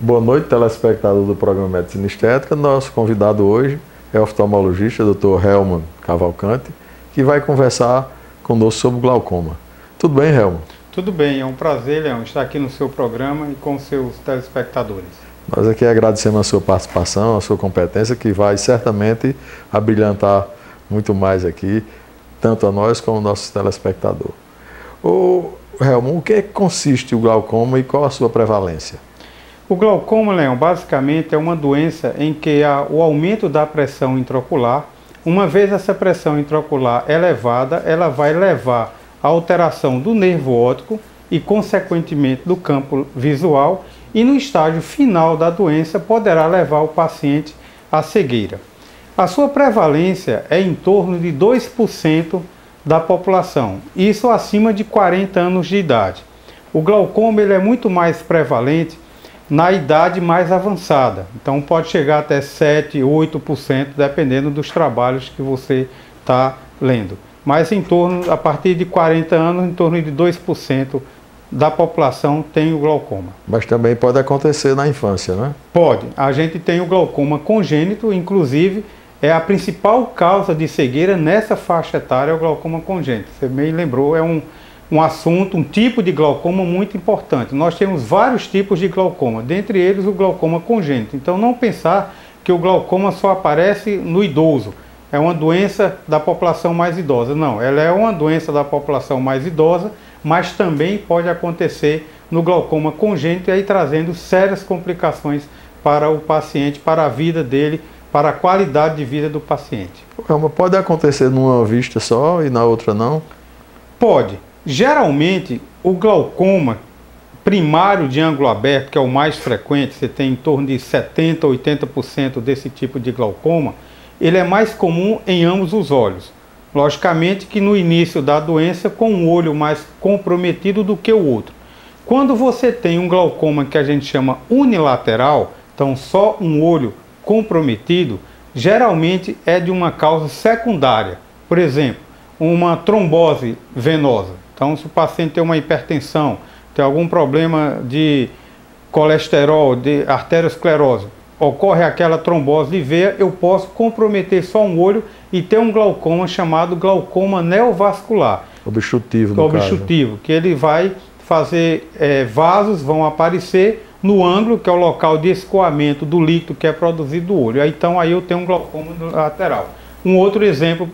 Boa noite, telespectador do programa Medicina Estética. Nosso convidado hoje é o oftalmologista Dr. Helman Cavalcante, que vai conversar conosco sobre glaucoma. Tudo bem, Helman? Tudo bem, é um prazer, Leão, estar aqui no seu programa e com seus telespectadores. Nós aqui agradecemos a sua participação, a sua competência, que vai certamente abrilhantar muito mais aqui, tanto a nós como aos nossos telespectadores. Helman, o que é que consiste o glaucoma e qual a sua prevalência? O glaucoma, Leão, basicamente é uma doença em que há o aumento da pressão intraocular. Uma vez essa pressão intraocular elevada, ela vai levar à alteração do nervo óptico e, consequentemente, do campo visual, e no estágio final da doença poderá levar o paciente à cegueira. A sua prevalência é em torno de 2% da população, isso acima de 40 anos de idade. O glaucoma ele é muito mais prevalente na idade mais avançada, então pode chegar até 7%, 8%, dependendo dos trabalhos que você está lendo. Mas a partir de 40 anos, em torno de 2% da população tem o glaucoma. Mas também pode acontecer na infância, né? Pode. A gente tem o glaucoma congênito, inclusive é a principal causa de cegueira nessa faixa etária, é o glaucoma congênito. Você me lembrou, é um assunto, um tipo de glaucoma muito importante. Nós temos vários tipos de glaucoma, dentre eles o glaucoma congênito. Então não pensar que o glaucoma só aparece no idoso, é uma doença da população mais idosa. Não, ela é uma doença da população mais idosa, mas também pode acontecer no glaucoma congênito e aí trazendo sérias complicações para o paciente, para a vida dele, para a qualidade de vida do paciente. Pode acontecer numa vista só e na outra não? Pode. Geralmente, o glaucoma primário de ângulo aberto, que é o mais frequente, você tem em torno de 70% a 80% desse tipo de glaucoma, ele é mais comum em ambos os olhos. Logicamente que no início da doença com um olho mais comprometido do que o outro. Quando você tem um glaucoma que a gente chama unilateral, então só um olho comprometido, geralmente é de uma causa secundária. Por exemplo, uma trombose venosa. Então, se o paciente tem uma hipertensão, tem algum problema de colesterol, de arteriosclerose, ocorre aquela trombose de veia, eu posso comprometer só um olho e ter um glaucoma chamado glaucoma neovascular. Obstrutivo, no obstrutivo, que ele vai fazer vasos, vão aparecer no ângulo, que é o local de escoamento do líquido que é produzido do olho. Então aí eu tenho um glaucoma lateral. Um outro exemplo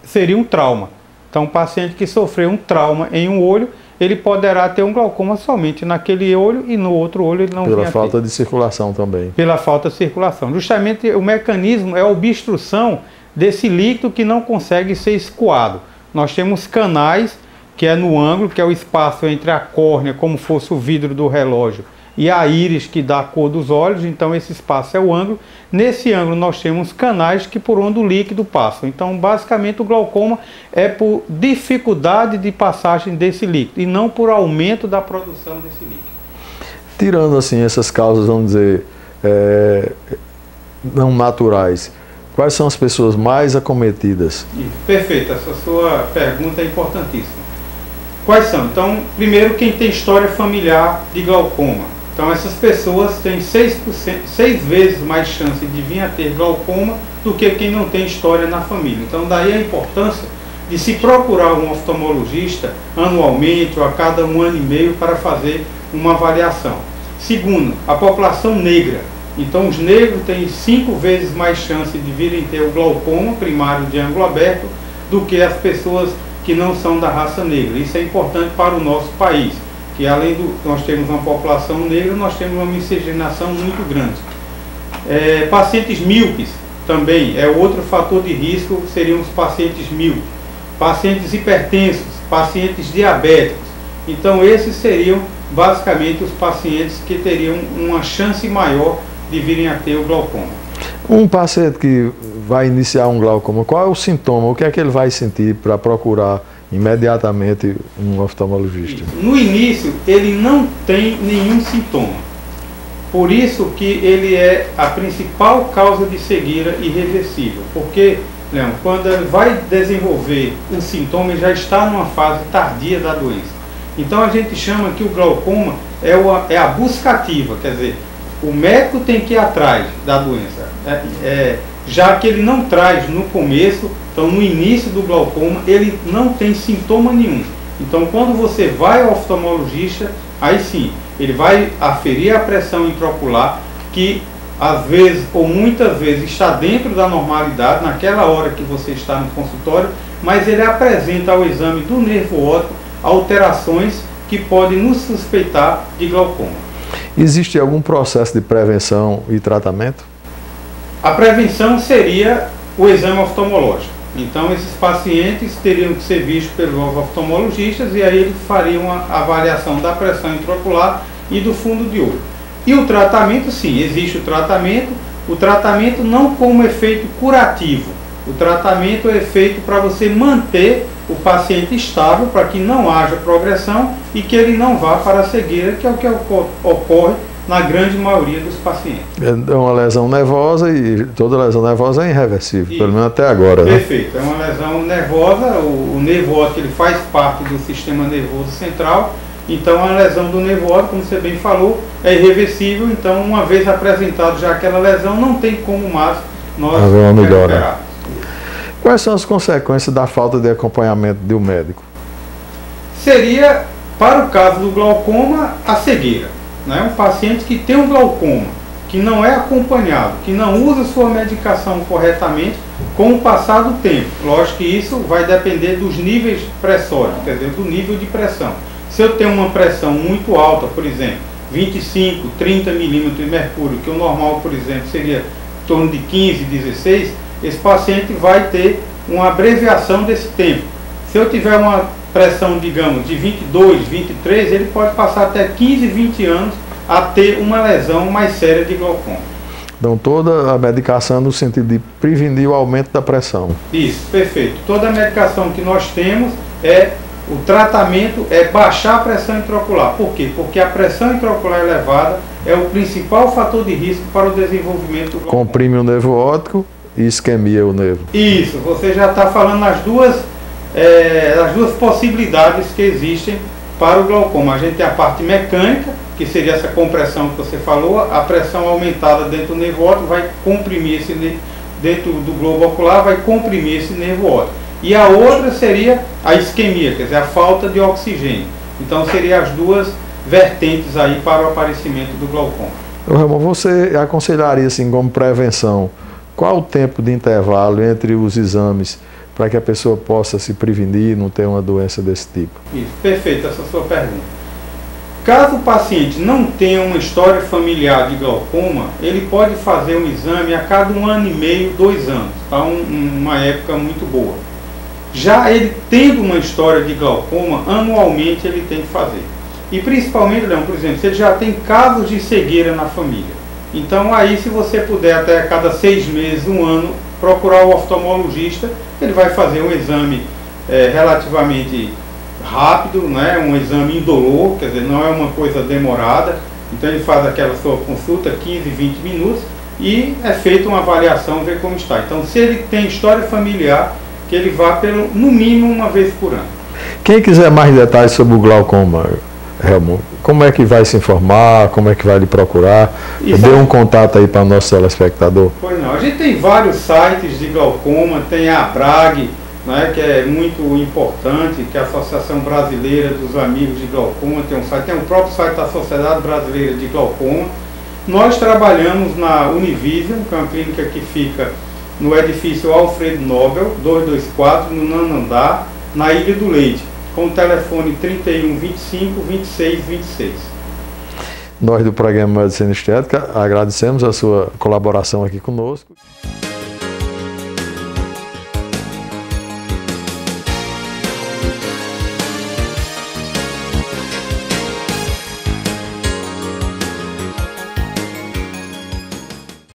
seria um trauma. Então, um paciente que sofreu um trauma em um olho, ele poderá ter um glaucoma somente naquele olho e no outro olho ele não Pela falta de circulação também. Pela falta de circulação. Justamente o mecanismo é a obstrução desse líquido que não consegue ser escoado. Nós temos canais, que é no ângulo, que é o espaço entre a córnea, como fosse o vidro do relógio, e a íris, que dá a cor dos olhos. Então esse espaço é o ângulo. Nesse ângulo nós temos canais que por onde o líquido passa. Então basicamente o glaucoma é por dificuldade de passagem desse líquido e não por aumento da produção desse líquido. Tirando assim essas causas, vamos dizer, não naturais, quais são as pessoas mais acometidas? Perfeito, essa sua pergunta é importantíssima. Quais são? Então, primeiro, quem tem história familiar de glaucoma. Então essas pessoas têm 6 vezes mais chance de vir a ter glaucoma do que quem não tem história na família. Então daí a importância de se procurar um oftalmologista anualmente ou a cada 1 ano e meio para fazer uma avaliação. Segundo, a população negra. Então os negros têm 5 vezes mais chance de virem ter o glaucoma primário de ângulo aberto do que as pessoas que não são da raça negra. Isso é importante para o nosso país. Que além de nós termos uma população negra, nós temos uma miscigenação muito grande. Pacientes míopes também é outro fator de risco, seriam os pacientes míopes. Pacientes hipertensos, pacientes diabéticos. Então esses seriam basicamente os pacientes que teriam uma chance maior de virem a ter o glaucoma. Um paciente que vai iniciar um glaucoma, qual é o sintoma? O que é que ele vai sentir para procurar imediatamente um oftalmologista? No início, ele não tem nenhum sintoma. Por isso que ele é a principal causa de cegueira irreversível. Porque, Leão, quando ele vai desenvolver um sintoma, ele já está numa fase tardia da doença. Então a gente chama que o glaucoma é a busca ativa, quer dizer, o médico tem que ir atrás da doença, já que ele não traz no começo, então no início do glaucoma, ele não tem sintoma nenhum. Então quando você vai ao oftalmologista, aí sim, ele vai aferir a pressão intraocular, que às vezes ou muitas vezes está dentro da normalidade, naquela hora que você está no consultório, mas ele apresenta ao exame do nervo óptico alterações que podem nos suspeitar de glaucoma. Existe algum processo de prevenção e tratamento? A prevenção seria o exame oftalmológico. Então esses pacientes teriam que ser vistos pelos oftalmologistas e aí eles fariam a avaliação da pressão intraocular e do fundo de olho. E o tratamento, sim, existe o tratamento não como efeito curativo. O tratamento é feito para você manter o paciente estável, para que não haja progressão e que ele não vá para a cegueira, que é o que ocorre na grande maioria dos pacientes. É uma lesão nervosa e toda lesão nervosa é irreversível, pelo menos até agora. Perfeito, né? É uma lesão nervosa, o nervo óptico ele faz parte do sistema nervoso central, então a lesão do nervo óptico, como você bem falou, é irreversível, então uma vez apresentado já aquela lesão, não tem como mais nós recuperar. Quais são as consequências da falta de acompanhamento de um médico? Seria, para o caso do glaucoma, a cegueira. Né? Um paciente que tem um glaucoma, que não é acompanhado, que não usa sua medicação corretamente, com o passar do tempo. Lógico que isso vai depender dos níveis pressóricos, quer dizer, do nível de pressão. Se eu tenho uma pressão muito alta, por exemplo, 25, 30 milímetros de mercúrio, que o normal, por exemplo, seria em torno de 15, 16, esse paciente vai ter uma abreviação desse tempo. Se eu tiver uma pressão, digamos, de 22, 23, ele pode passar até 15, 20 anos a ter uma lesão mais séria de glaucoma. Então toda a medicação no sentido de prevenir o aumento da pressão. Isso, perfeito. Toda a medicação que nós temos o tratamento é baixar a pressão intraocular. Por quê? Porque a pressão intraocular elevada é o principal fator de risco para o desenvolvimento do glaucoma. Comprime o nervo óptico e isquemia o nervo. Isso, você já está falando as duas possibilidades que existem para o glaucoma. A gente tem a parte mecânica, que seria essa compressão que você falou, a pressão aumentada dentro do nervo óptico vai comprimir esse dentro do globo ocular, vai comprimir esse nervo óptico. E a outra seria a isquemia, quer dizer, a falta de oxigênio. Então seriam as duas vertentes aí para o aparecimento do glaucoma. Ramon, você aconselharia assim como prevenção, qual o tempo de intervalo entre os exames para que a pessoa possa se prevenir e não ter uma doença desse tipo? Isso, perfeito essa sua pergunta. Caso o paciente não tenha uma história familiar de glaucoma, ele pode fazer um exame a cada 1 ano e meio, 2 anos, tá? Uma época muito boa. Já ele tendo uma história de glaucoma, anualmente ele tem que fazer. E principalmente, Leão, por exemplo, se ele já tem casos de cegueira na família. Então aí, se você puder até a cada 6 meses, 1 ano, procurar o oftalmologista, ele vai fazer um exame relativamente rápido, né? Um exame indolor, quer dizer, não é uma coisa demorada. Então ele faz aquela sua consulta, 15, 20 minutos, e é feita uma avaliação, ver como está. Então se ele tem história familiar, que ele vá no mínimo uma vez por ano. Quem quiser mais detalhes sobre o glaucoma, Ramon, como é que vai se informar, como é que vai lhe procurar? Dê um contato aí para o nosso telespectador. Pois não, a gente tem vários sites de glaucoma, tem a ABRAG, né, que é muito importante, que é a Associação Brasileira dos Amigos de Glaucoma, tem um site, tem o próprio site da Sociedade Brasileira de Glaucoma. Nós trabalhamos na Univision, que é uma clínica que fica no edifício Alfredo Nobel, 224, no 9º andar, na Ilha do Leite, com o telefone 31 25 26 26. Nós do programa Medicina Estética agradecemos a sua colaboração aqui conosco.